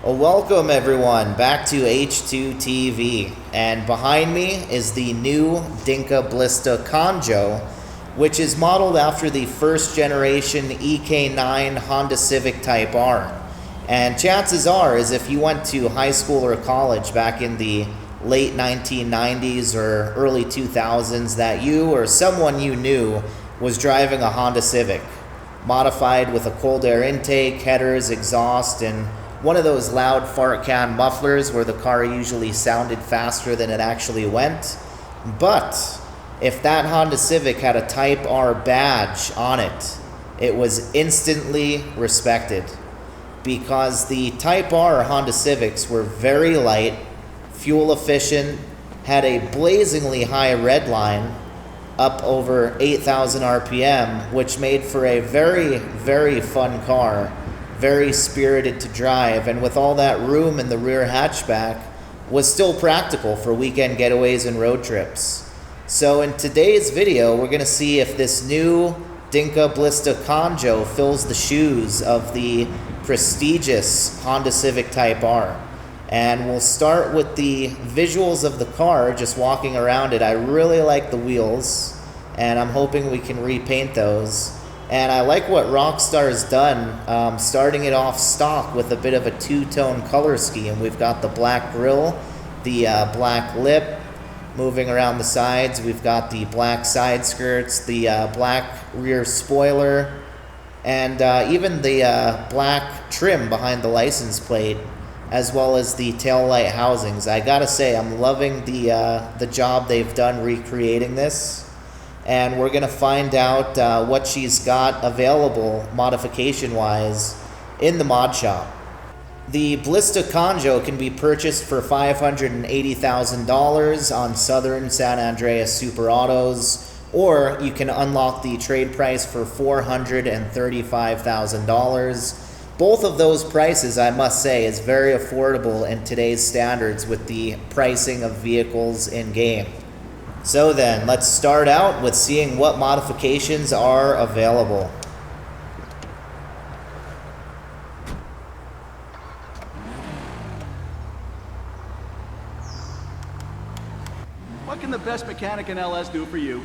Well, welcome everyone back to H2TV, and behind me is the new Dinka Blista Kanjo, which is modeled after the first generation EK9 Honda Civic Type R. And chances are is if you went to high school or college back in the late 1990s or early 2000s, that you or someone you knew was driving a Honda Civic, modified with a cold air intake, headers, exhaust, and one of those loud fart can mufflers where the car usually sounded faster than it actually went. But if that Honda Civic had a Type R badge on it, it was instantly respected, because the Type R Honda Civics were very light, fuel efficient, had a blazingly high red line, up over 8,000 RPM, which made for a very, very fun car. Very spirited to drive, and with all that room in the rear hatchback, was still practical for weekend getaways and road trips. So in today's video, we're going to see if this new Dinka Blista Kanjo fills the shoes of the prestigious Honda Civic Type R. And we'll start with the visuals of the car, just walking around it. I really like the wheels, and I'm hoping we can repaint those. And I like what Rockstar's done, starting it off stock with a bit of a two-tone color scheme. We've got the black grille, the black lip, moving around the sides. We've got the black side skirts, the black rear spoiler, and even the black trim behind the license plate, as well as the taillight housings. I gotta say, I'm loving the job they've done recreating this. And we're going to find out what she's got available modification-wise in the mod shop. The Blista Kanjo can be purchased for $580,000 on Southern San Andreas Super Autos, or you can unlock the trade price for $435,000. Both of those prices, I must say, is very affordable in today's standards with the pricing of vehicles in-game. So then, let's start out with seeing what modifications are available. What can the best mechanic in LS do for you?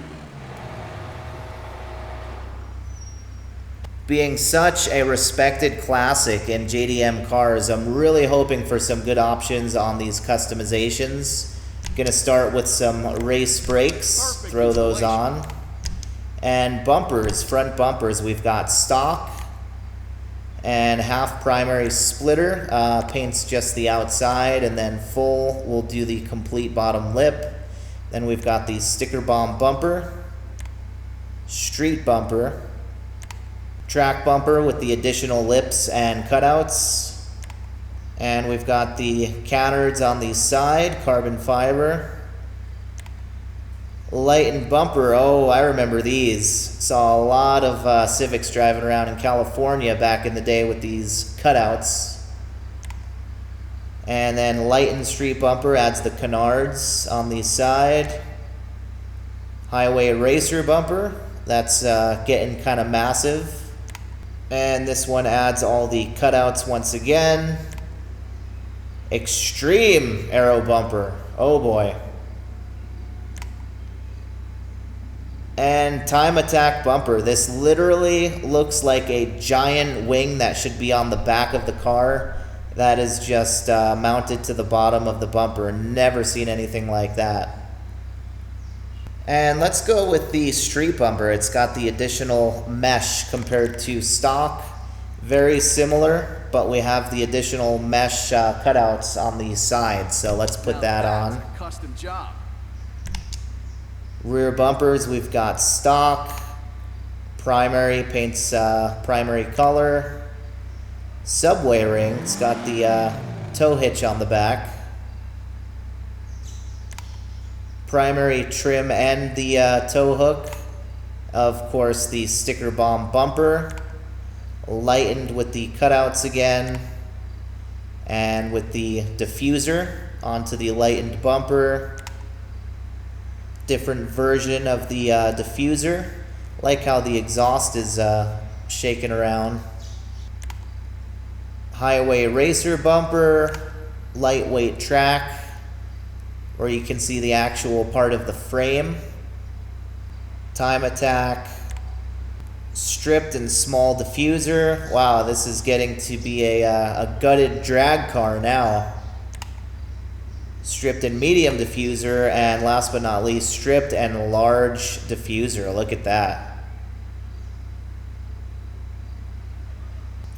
Being such a respected classic in JDM cars, I'm really hoping for some good options on these customizations. Gonna start with some race brakes, throw those on. And bumpers, front bumpers, we've got stock and half primary splitter, paints just the outside, and then full will do the complete bottom lip. Then we've got the sticker bomb bumper, street bumper, track bumper with the additional lips and cutouts. And we've got the canards on the side, carbon fiber. Lightened bumper, oh, I remember these. Saw a lot of Civics driving around in California back in the day with these cutouts. And then lightened street bumper adds the canards on the side. Highway racer bumper, that's getting kind of massive. And this one adds all the cutouts once again. Extreme aero bumper, oh boy. And time attack bumper. This literally looks like a giant wing that should be on the back of the car that is just mounted to the bottom of the bumper. Never seen anything like that. And let's go with the street bumper. It's got the additional mesh compared to stock. Very similar, but we have the additional mesh cutouts on the sides, so let's put that on. Custom job. Rear bumpers, we've got stock, primary, paints primary color, subway ring, it's got the tow hitch on the back, primary trim and the tow hook, of course the sticker bomb bumper, lightened with the cutouts again, and with the diffuser onto the lightened bumper. Different version of the diffuser. Like how the exhaust is shaking around. highway racer bumper, lightweight track, where you can see the actual part of the frame, time attack, stripped and small diffuser. Wow, this is getting to be a gutted drag car now. Stripped and medium diffuser, and last but not least, stripped and large diffuser. Look at that.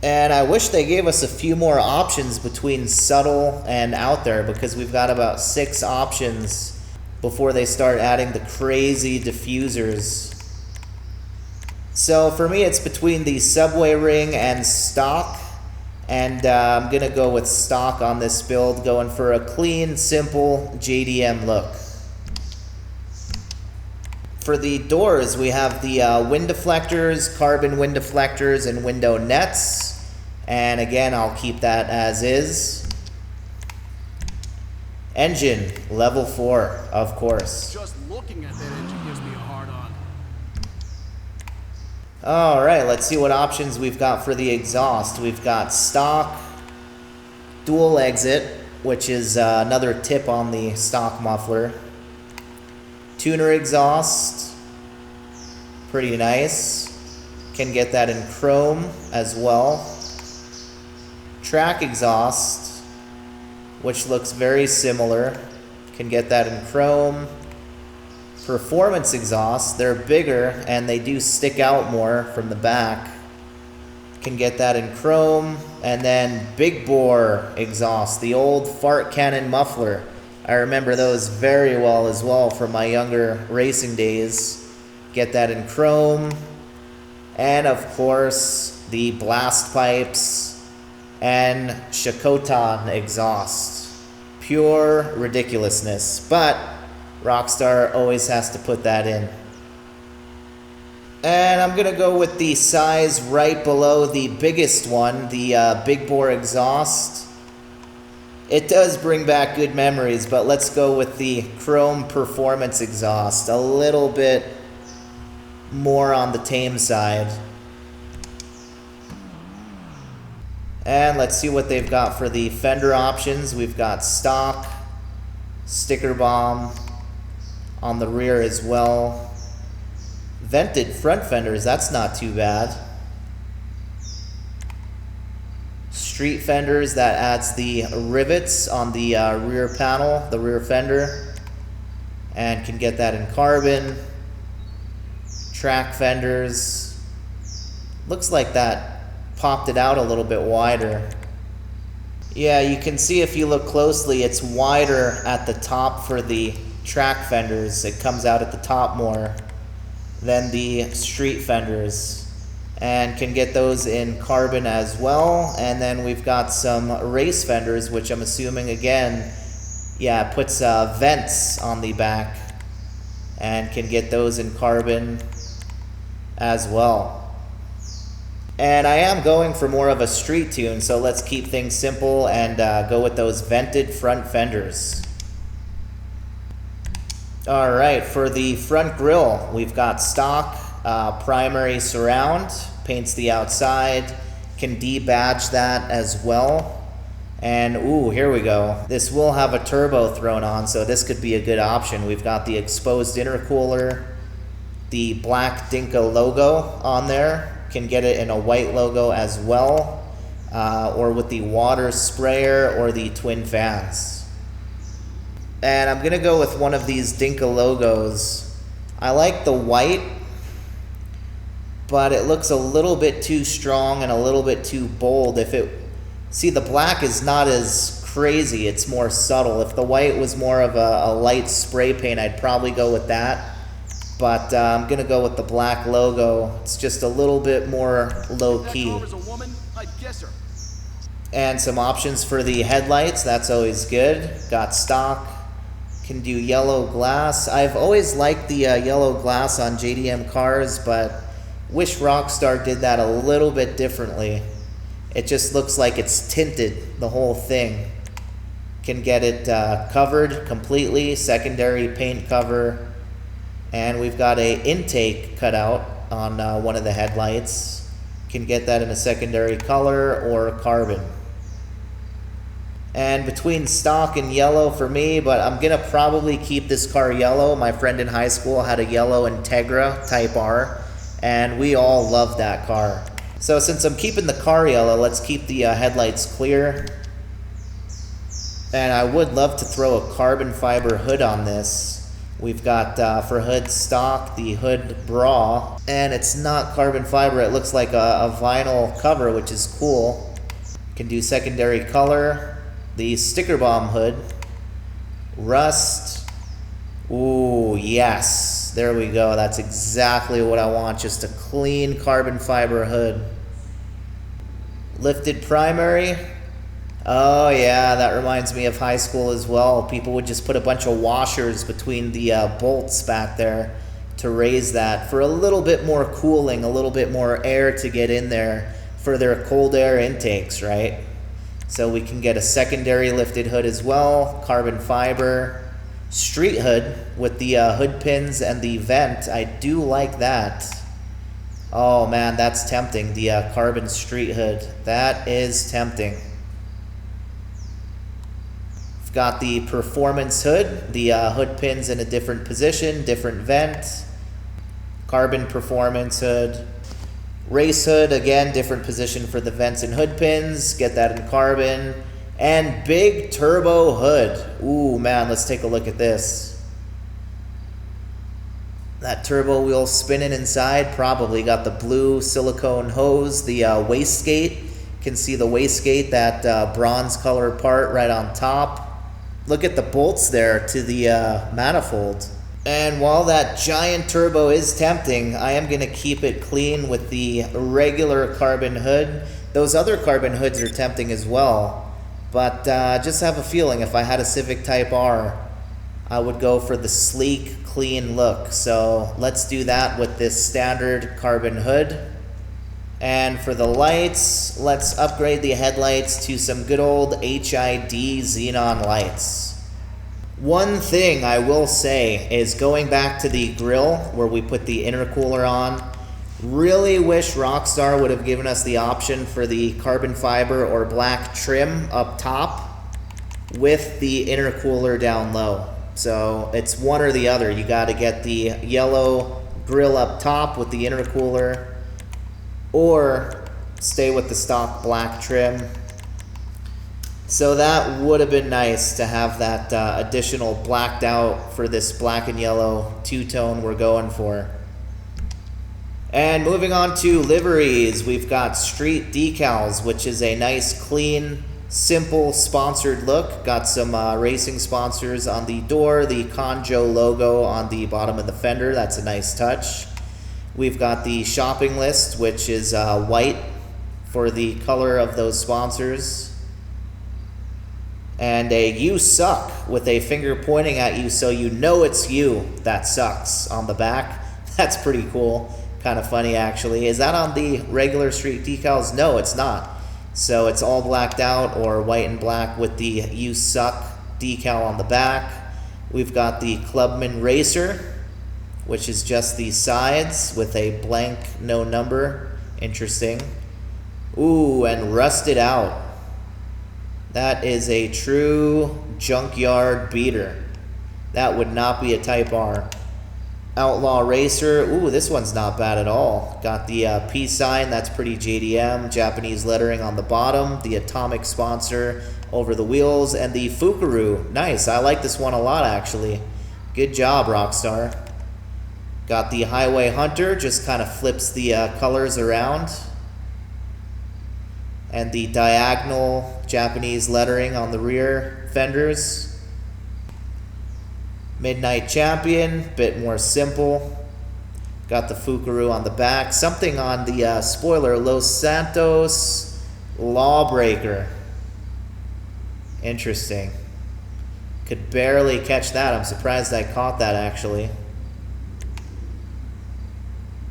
And I wish they gave us a few more options between subtle and out there, because we've got about 6 options before they start adding the crazy diffusers. So for me, it's between the subway ring and stock. And I'm going to go with stock on this build, going for a clean, simple JDM look. For the doors, we have the wind deflectors, carbon wind deflectors, and window nets. And again, I'll keep that as is. Engine, level 4, of course. Just looking at that engine gives me a hard on. All right, let's see what options we've got for the exhaust. We've got stock, dual exit, which is another tip on the stock muffler. Tuner exhaust, pretty nice. Can get that in chrome as well. Track exhaust, which looks very similar. Can get that in chrome. Performance exhaust, they're bigger and they do stick out more from the back. Can get that in chrome. And then big bore exhaust, the old fart cannon muffler. I remember those very well as well from my younger racing days. Get that in chrome. And of course, the blast pipes and Shakotan exhaust. Pure ridiculousness, but Rockstar always has to put that in. And I'm going to go with the size right below the biggest one, the big bore exhaust. It does bring back good memories, but let's go with the chrome performance exhaust. A little bit more on the tame side. And let's see what they've got for the fender options. We've got stock, sticker bomb on the rear as well. Vented front fenders, that's not too bad. Street fenders, that adds the rivets on the rear panel, the rear fender, and can get that in carbon. Track fenders, looks like that popped it out a little bit wider. Yeah, you can see if you look closely, it's wider at the top for the track fenders. It comes out at the top more than the street fenders, and can get those in carbon as well. And then we've got some race fenders, which I'm assuming again, yeah, puts vents on the back, and can get those in carbon as well. And I am going for more of a street tune, so let's keep things simple and go with those vented front fenders. All right, for the front grille, we've got stock, primary surround, paints the outside, can debadge that as well. And ooh, here we go. This will have a turbo thrown on, so this could be a good option. We've got the exposed intercooler, the black Dinka logo on there, can get it in a white logo as well, or with the water sprayer or the twin fans. And I'm gonna go with one of these Dinka logos. I like the white, but it looks a little bit too strong and a little bit too bold. See, the black is not as crazy, it's more subtle. If the white was more of a light spray paint, I'd probably go with that. But I'm gonna go with the black logo. It's just a little bit more low key. And some options for the headlights, that's always good. Got stock. Can do yellow glass. I've always liked the yellow glass on JDM cars, but wish Rockstar did that a little bit differently. It just looks like it's tinted, the whole thing. Can get it covered completely, secondary paint cover. And we've got a intake cutout on one of the headlights. Can get that in a secondary color or carbon. And between stock and yellow for me, but I'm gonna probably keep this car yellow. My friend in high school had a yellow Integra Type R, and we all loved that car. So since I'm keeping the car yellow, let's keep the headlights clear. And I would love to throw a carbon fiber hood on this. We've got for hood stock, the hood bra, and it's not carbon fiber. It looks like a vinyl cover, which is cool. Can do secondary color. The sticker bomb hood. Rust. Ooh, yes. There we go. That's exactly what I want. Just a clean carbon fiber hood. Lifted primary. Oh yeah, that reminds me of high school as well. People would just put a bunch of washers between the bolts back there to raise that for a little bit more cooling, a little bit more air to get in there for their cold air intakes, right? So we can get a secondary lifted hood as well, carbon fiber, street hood with the hood pins and the vent. I do like that. Oh man, that's tempting, the carbon street hood. That is tempting. Got the performance hood, the hood pins in a different position, different vent, carbon performance hood, race hood, again, different position for the vents and hood pins, get that in carbon, and big turbo hood. Ooh, man, let's take a look at this. That turbo wheel spinning inside, probably got the blue silicone hose, the wastegate, can see the wastegate, that bronze color part right on top. Look at the bolts there to the manifold. And while that giant turbo is tempting, I am going to keep it clean with the regular carbon hood. Those other carbon hoods are tempting as well. But just have a feeling if I had a Civic Type R, I would go for the sleek, clean look. So let's do that with this standard carbon hood. And for the lights, let's upgrade the headlights to some good old HID xenon lights. One thing I will say is going back to the grill where we put the intercooler on, really wish Rockstar would have given us the option for the carbon fiber or black trim up top with the intercooler down low. So it's one or the other. You got to get the yellow grill up top with the intercooler, or stay with the stock black trim. So that would have been nice to have that additional blacked out for this black and yellow two-tone we're going for. And moving on to liveries, we've got street decals, which is a nice, clean, simple sponsored look. Got some racing sponsors on the door, the Kanjo logo on the bottom of the fender. That's a nice touch. We've got the shopping list, which is white for the color of those sponsors. And a "you suck" with a finger pointing at you so you know it's you that sucks on the back. That's pretty cool. Kind of funny, actually. Is that on the regular street decals? No, it's not. So it's all blacked out or white and black with the "you suck" decal on the back. We've got the Clubman Racer, which is just the sides with a blank no number. Interesting. Ooh, and rusted out. That is a true junkyard beater. That would not be a Type R. Outlaw Racer. Ooh, this one's not bad at all. Got the peace sign. That's pretty JDM. Japanese lettering on the bottom. The atomic sponsor over the wheels. And the Fukaru. Nice. I like this one a lot, actually. Good job, Rockstar. Got the Highway Hunter, just kind of flips the colors around. And the diagonal Japanese lettering on the rear fenders. Midnight Champion, bit more simple. Got the Fukaru on the back. Something on the spoiler, Los Santos Lawbreaker. Interesting. Could barely catch that. I'm surprised I caught that, actually.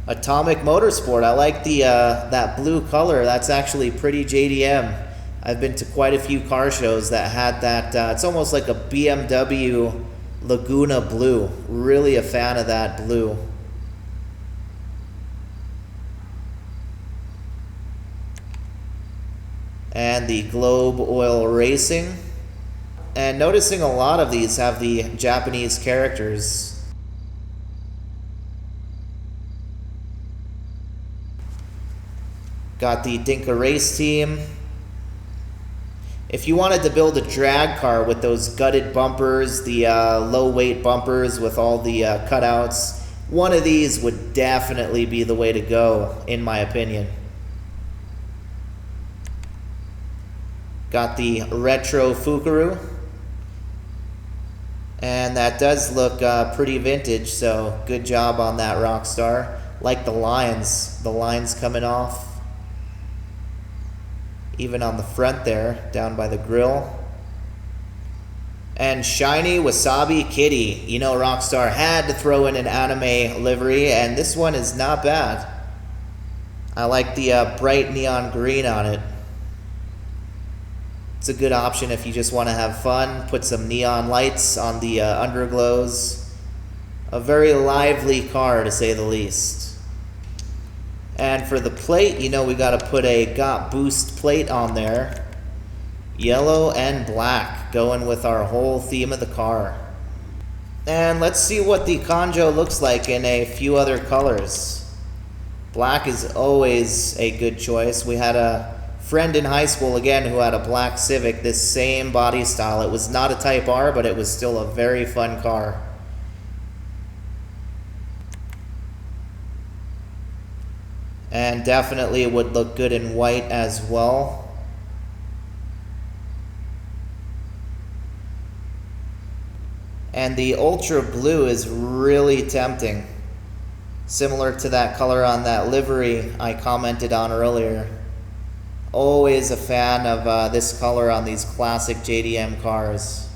Atomic Motorsport. I like the that blue color. That's actually pretty JDM. I've been to quite a few car shows that had that. It's almost like a BMW Laguna blue. Really a fan of that blue. And the Globe Oil Racing And noticing a lot of these have the Japanese characters. Got the Dinka race team. If you wanted to build a drag car with those gutted bumpers, the low weight bumpers with all the cutouts, one of these would definitely be the way to go, in my opinion. Got the retro Fukuru. And that does look pretty vintage, so good job on that, Rockstar. Like the lines coming off. Even on the front there, down by the grill. And shiny Wasabi Kitty. You know, Rockstar had to throw in an anime livery, and this one is not bad. I like the bright neon green on it. It's a good option if you just want to have fun. Put some neon lights on the underglows. A very lively car, to say the least. And for the plate, you know, we got to put a Got Boost plate on there. Yellow and black, going with our whole theme of the car. And let's see what the Kanjo looks like in a few other colors. Black is always a good choice. We had a friend in high school, again, who had a black Civic, this same body style. It was not a Type R, but it was still a very fun car. And definitely would look good in white as well. And the ultra blue is really tempting. Similar to that color on that livery I commented on earlier. Always a fan of this color on these classic JDM cars.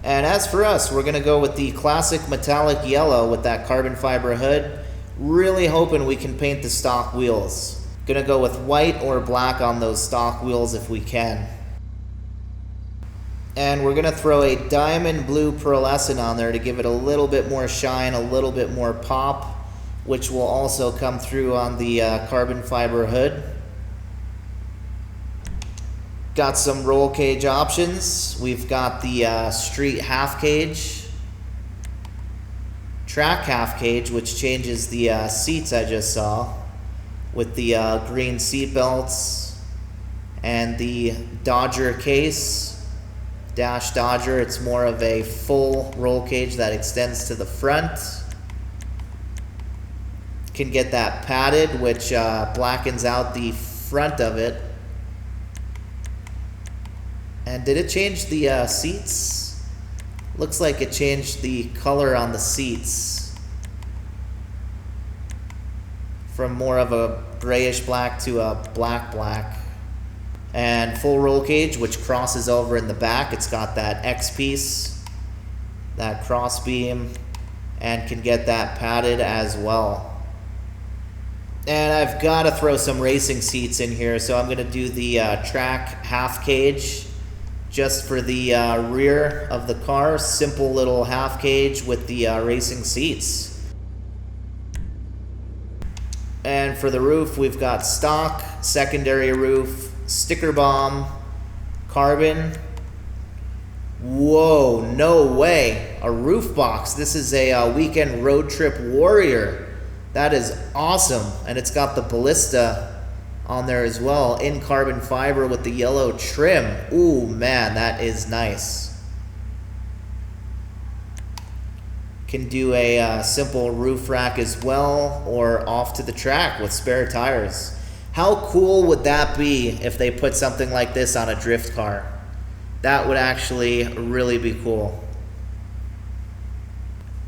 And as for us, we're going to go with the classic metallic yellow with that carbon fiber hood. Really hoping we can paint the stock wheels. Gonna go with white or black on those stock wheels if we can. And we're gonna throw a diamond blue pearlescent on there to give it a little bit more shine, a little bit more pop, which will also come through on the carbon fiber hood. Got some roll cage options. We've got the street half cage. Track half cage, which changes the seats I just saw with the green seat belts, and the Dodger case, dash Dodger. It's more of a full roll cage that extends to the front. Can get that padded, which blackens out the front of it. And did it change the seats? Looks like it changed the color on the seats from more of a grayish black to a black. And full roll cage, which crosses over in the back. It's got that X piece, that cross beam, and can get that padded as well. And I've got to throw some racing seats in here, so I'm going to do the track half cage. Just for the rear of the car, simple little half cage with the racing seats. And for the roof, we've got stock, secondary roof, sticker bomb, carbon. Whoa, no way. A roof box. This is a weekend road trip warrior. That is awesome. And it's got the Blista on there as well, in carbon fiber with the yellow trim. Ooh, man, that is nice. Can do a simple roof rack as well, or off to the track with spare tires. How cool would that be if they put something like this on a drift car? That would actually really be cool.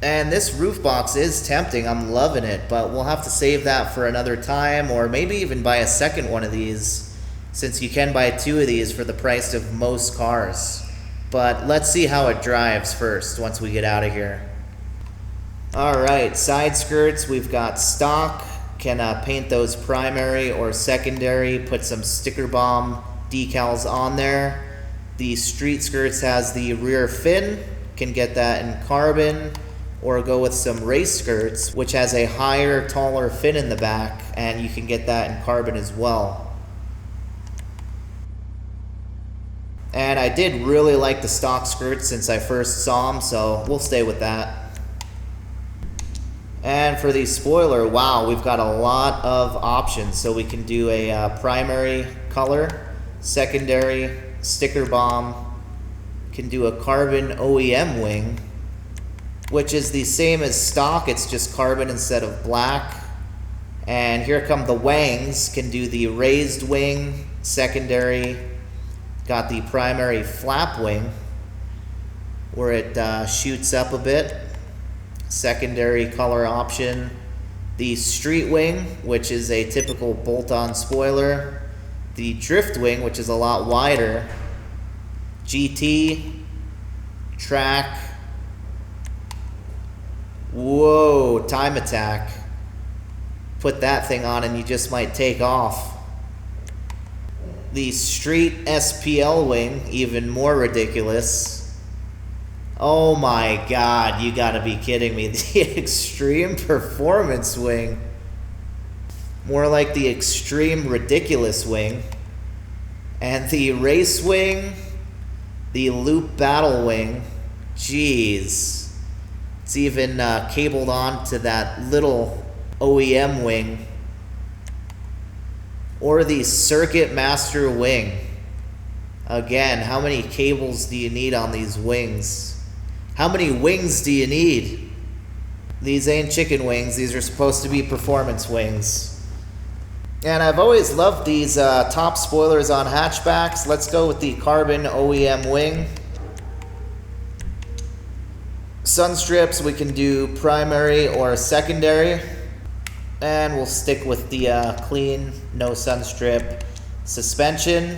And this roof box is tempting. I'm loving it, but we'll have to save that for another time, or maybe even buy a second one of these, since you can buy two of these for the price of most cars. But let's see how it drives first once we get out of here. Alright, side skirts, we've got stock. Can paint those primary or secondary, put some sticker bomb decals on there. The street skirts has the rear fin, can get that in carbon, or go with some race skirts, which has a higher, taller fin in the back, and you can get that in carbon as well. I did really like the stock skirts since I first saw them, so we'll stay with that. And for the spoiler, wow, we've got a lot of options. So we can do a primary color, secondary, sticker bomb, can do a carbon OEM wing, which is the same as stock, it's just carbon instead of black. And here come the wangs, can do the raised wing, secondary, got the primary flap wing, where it shoots up a bit. Secondary color option, the street wing, which is a typical bolt-on spoiler, the drift wing, which is a lot wider, GT, track, whoa, time attack. Put that thing on and you just might take off. The street SPL wing, even more ridiculous. Oh my god, you gotta be kidding me. The extreme performance wing. More like the extreme ridiculous wing. And the race wing, the loop battle wing. Jeez. It's even cabled on to that little OEM wing. Or the circuit master wing. Again, how many cables do you need on these wings? How many wings do you need? These ain't chicken wings. These are supposed to be performance wings. And I've always loved these top spoilers on hatchbacks. Let's go with the carbon OEM wing. Sun strips, we can do primary or secondary. And we'll stick with the clean, no sun strip. Suspension.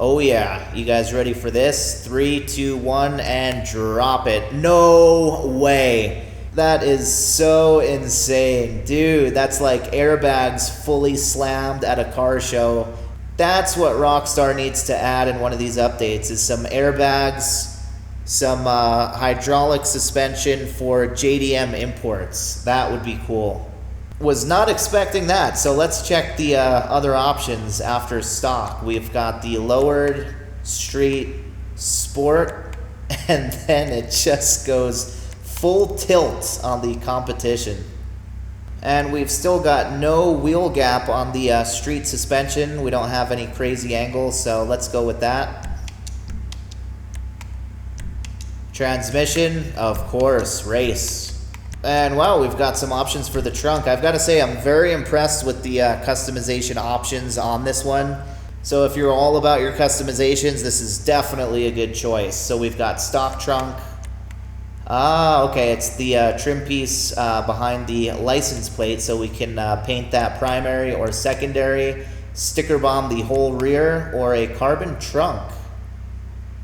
Oh yeah, you guys ready for this? 3, 2, 1, and drop it. No way. That is so insane. Dude, that's like airbags fully slammed at a car show. That's what Rockstar needs to add in one of these updates, is some airbags, some hydraulic suspension for JDM imports. That would be cool. Was not expecting that, so let's check the other options after stock. We've got the lowered, street, sport, and then it just goes full tilt on the competition. And we've still got no wheel gap on the street suspension. We don't have any crazy angles, so let's go with that. Transmission, of course, race. And wow, we've got some options for the trunk. I've got to say, I'm very impressed with the customization options on this one. So if you're all about your customizations, this is definitely a good choice. So we've got stock trunk. Ah, okay, it's the trim piece behind the license plate, so we can paint that primary or secondary, sticker bomb the whole rear, or a carbon trunk.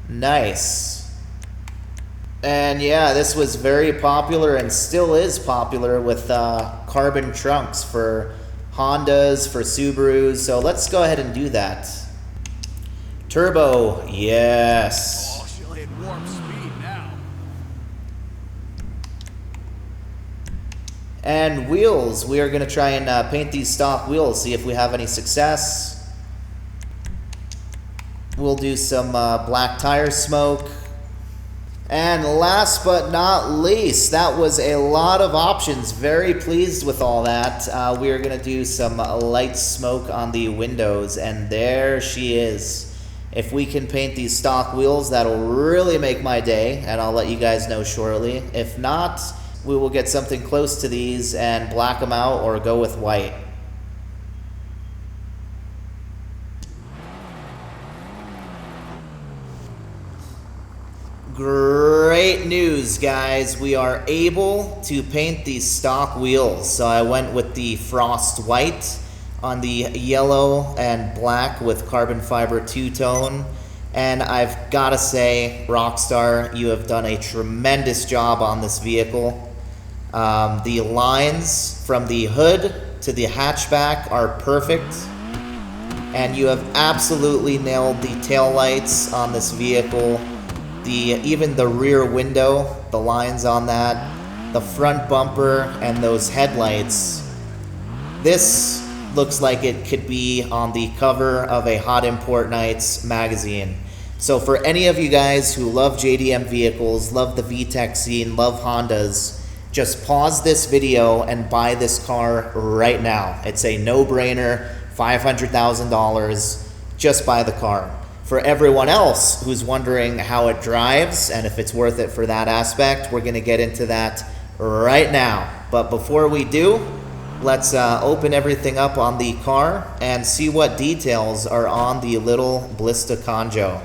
Nice. And yeah, this was very popular and still is popular with carbon trunks for Hondas, for Subarus. So let's go ahead and do that. Turbo, yes. Oh, she'll hit warp speed now. And wheels, we are going to try and paint these stock wheels, see if we have any success. We'll do some black tire smoke. And last but not least, that was a lot of options. Very pleased with all that. We are going to do some light smoke on the windows, and there she is. If we can paint these stock wheels, that'll really make my day, and I'll let you guys know shortly. If not, we will get something close to these and black them out or go with white. Great news, guys. We are able to paint these stock wheels. So I went with the frost white on the yellow and black with carbon fiber two-tone. And I've got to say, Rockstar, you have done a tremendous job on this vehicle. The lines from the hood to the hatchback are perfect. And you have absolutely nailed the taillights on this vehicle. Even the rear window, the lines on that, the front bumper, and those headlights. This looks like it could be on the cover of a Hot Import Nights magazine. So for any of you guys who love JDM vehicles, love the VTEC scene, love Hondas, just pause this video and buy this car right now. It's a no-brainer, $500,000, just buy the car. For everyone else who's wondering how it drives and if it's worth it for that aspect, we're gonna get into that right now. But before we do, let's open everything up on the car and see what details are on the little Blista Kanjo.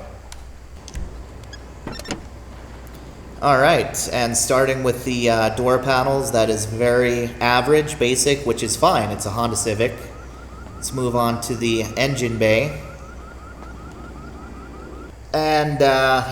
All right, and starting with the door panels, that is very average, basic, which is fine. It's a Honda Civic. Let's move on to the engine bay. And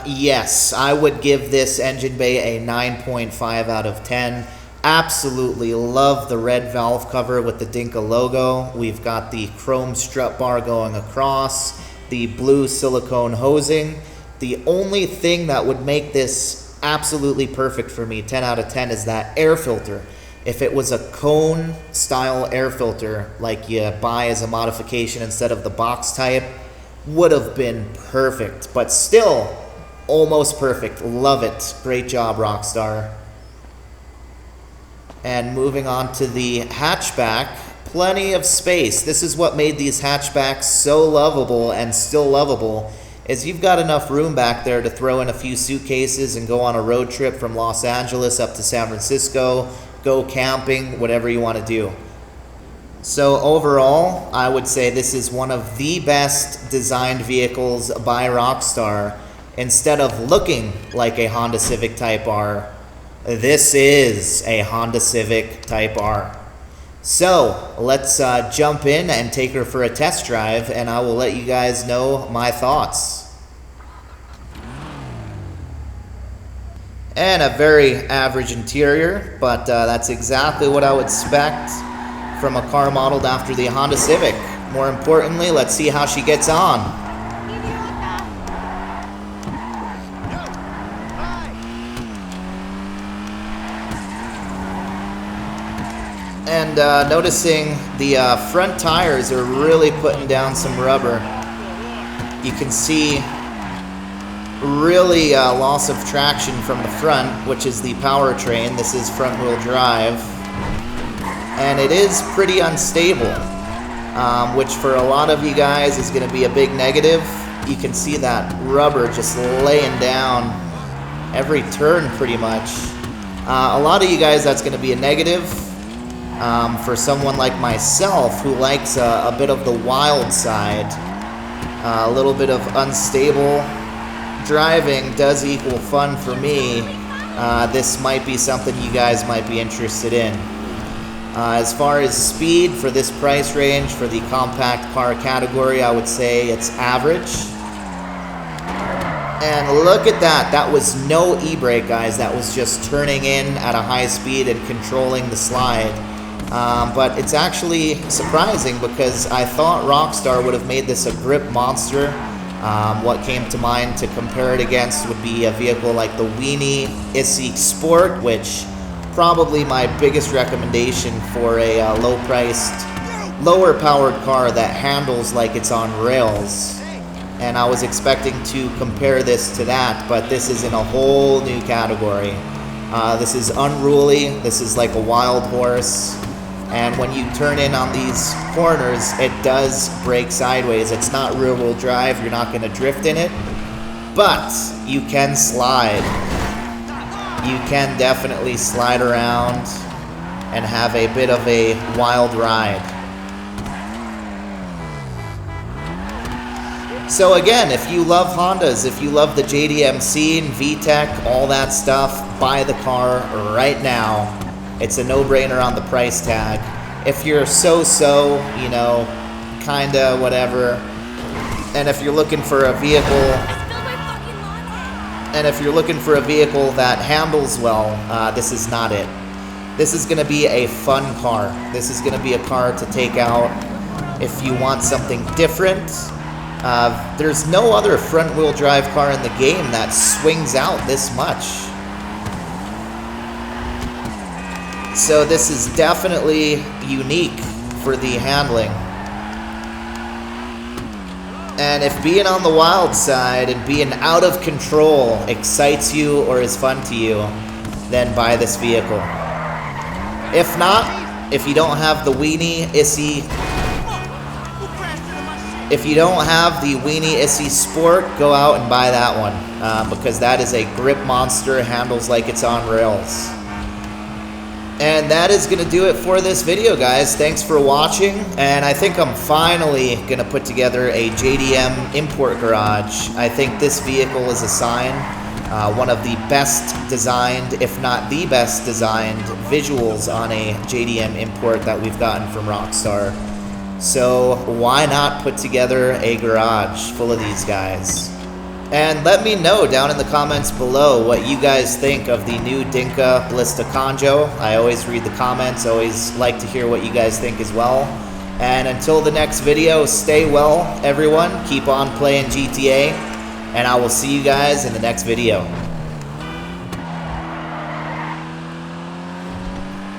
yes, I would give this engine bay a 9.5 out of 10. Absolutely love the red valve cover with the Dinka logo. We've got the chrome strut bar going across, the blue silicone hosing. The only thing that would make this absolutely perfect for me, 10 out of 10, is that air filter. If it was a cone style air filter like you buy as a modification instead of the box type, would have been perfect, but still almost perfect. Love it. Great job, Rockstar. And moving on to the hatchback, plenty of space. This is what made these hatchbacks so lovable and still lovable, is you've got enough room back there to throw in a few suitcases and go on a road trip from Los Angeles up to San Francisco, go camping, whatever you want to do. So overall, I would say this is one of the best designed vehicles by Rockstar. Instead of looking like a Honda Civic Type R, this is a Honda Civic Type R. So let's jump in and take her for a test drive, and I will let you guys know my thoughts. And a very average interior, but that's exactly what I would expect from a car modeled after the Honda Civic. More importantly, let's see how she gets on. And noticing the front tires are really putting down some rubber. You can see really loss of traction from the front, which is the powertrain. This is front wheel drive. And it is pretty unstable, which for a lot of you guys is going to be a big negative. You can see that rubber just laying down every turn pretty much. A lot of you guys, that's going to be a negative. For someone like myself who likes a bit of the wild side, a little bit of unstable driving does equal fun for me. This might be something you guys might be interested in. As far as speed for this price range, for the compact car category, I would say it's average. And look at that. That was no e-brake, guys. That was just turning in at a high speed and controlling the slide. But it's actually surprising because I thought Rockstar would have made this a grip monster. What came to mind to compare it against would be a vehicle like the Weenie Issi Sport, which probably my biggest recommendation for a low-priced, lower-powered car that handles like it's on rails. And I was expecting to compare this to that, but this is in a whole new category. This is unruly. This is like a wild horse. And when you turn in on these corners, it does brake sideways. It's not rear-wheel drive. You're not going to drift in it, but you can slide. You can definitely slide around and have a bit of a wild ride. So again, if you love Hondas, if you love the JDM scene, VTEC, all that stuff, buy the car right now. It's a no-brainer on the price tag. If you're so-so, you know, kinda whatever, and if you're looking for a vehicle, that handles well, this is not it. This is gonna be a fun car. This is gonna be a car to take out if you want something different. There's no other front-wheel drive car in the game that swings out this much. So this is definitely unique for the handling. And if being on the wild side and being out of control excites you or is fun to you, then buy this vehicle. If not, if you don't have the Weenie Issy, Sport, go out and buy that one because that is a grip monster, handles like it's on rails. And that is going to do it for this video, guys. Thanks for watching, and I think I'm finally going to put together a JDM import garage. I think this vehicle is a sign. One of the best designed, if not the best designed, visuals on a JDM import that we've gotten from Rockstar. So why not put together a garage full of these guys? And let me know down in the comments below what you guys think of the new Dinka Blista Kanjo. I always read the comments, always like to hear what you guys think as well. And until the next video, stay well, everyone. Keep on playing GTA, and I will see you guys in the next video.